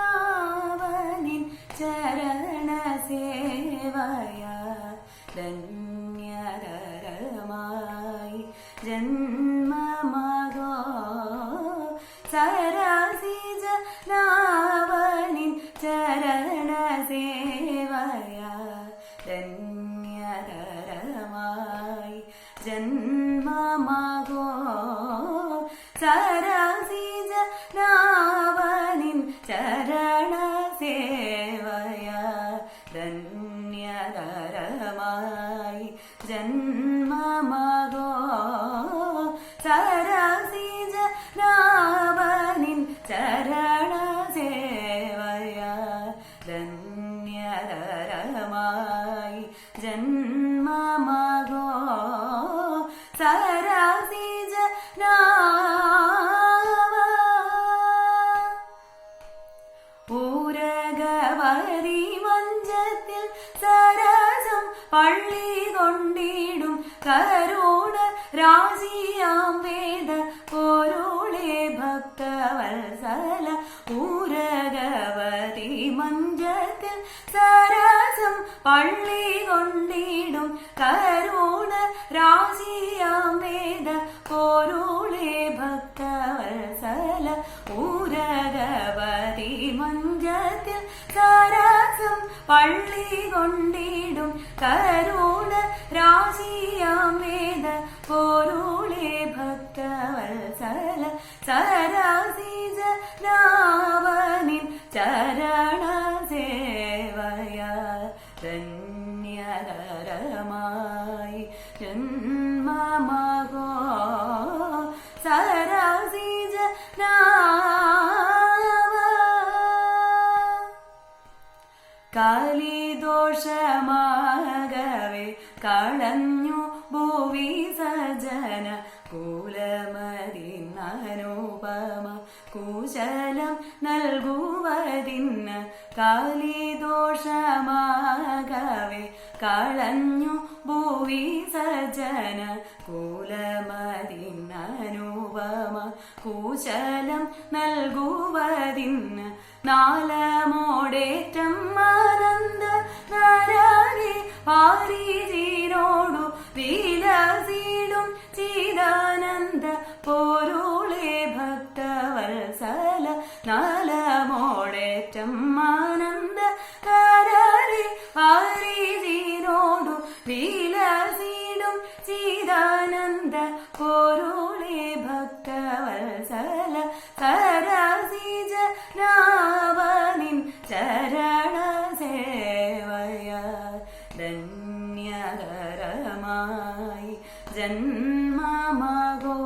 സരസിജനാവനിൻ ചരണസേവയാ ധന്യതരമായി ജന്മമഗോ സരസിജനാവനിൻ ചരണസേവയാ ധന്യതരമായി ജന്മമഗോ സരസിജനാവനിൻ ചരണസേവയാ ധന്യതരമായി ജന്മമഗോ സരസിജനാവനിൻ ചരണസേവയാ ധന്യതരമായി ജന്മമഗോ ഊരകവരി മഞ്ചത്തിൽ സരസം പള്ളി കൊണ്ടിടും കരുണ രാശിയാം വേദ പൊരുളേ ഭക്തവത്സല ഊരകവരി മഞ്ചത്തിൽ സരസം പള്ളി കൊണ്ടിടും കരുണ രാശിയാം വേദ പൊരുളേ ഭക്തവത്സല ഊരകവരി മഞ്ചത്തിൽ സരസം പള്ളി കൊണ്ടിടും കരുണ രാശിയാം വേദ പൊരുളേ ഭക്തവത്സല സരസിജനാവനിൻ ചരണസേവയാ ധന്യതരമായി ജന്മമഗോ കാലിദോഷമാകവേ കളഞ്ഞു ഭൂവി സജന കുലമതിന്നനുപമ കുശലം നൽകുവതിന് കാലിദോഷമാകവേ കളഞ്ഞു ഭൂവി സജന കുലമതിന്നനുപമ കുശലം നൽകുവതിന് നാലമോടേറ്റം ആനന്ദ നാരായണി പാരിജിനോടു വിലസിടും ചിദാനന്ദ പൊരുളേ ഭക്തവത്സല നാലമോടേറ്റം ആനന്ദ നാരായണി പാരിജിനോടു വിലസിടും ചിദാനന്ദ പൊരുളേ ഭക്തവത്സല സരസിജനാവനിൻ ചരണസേവയാ ധന്യതരമായി ജന്മമഗോ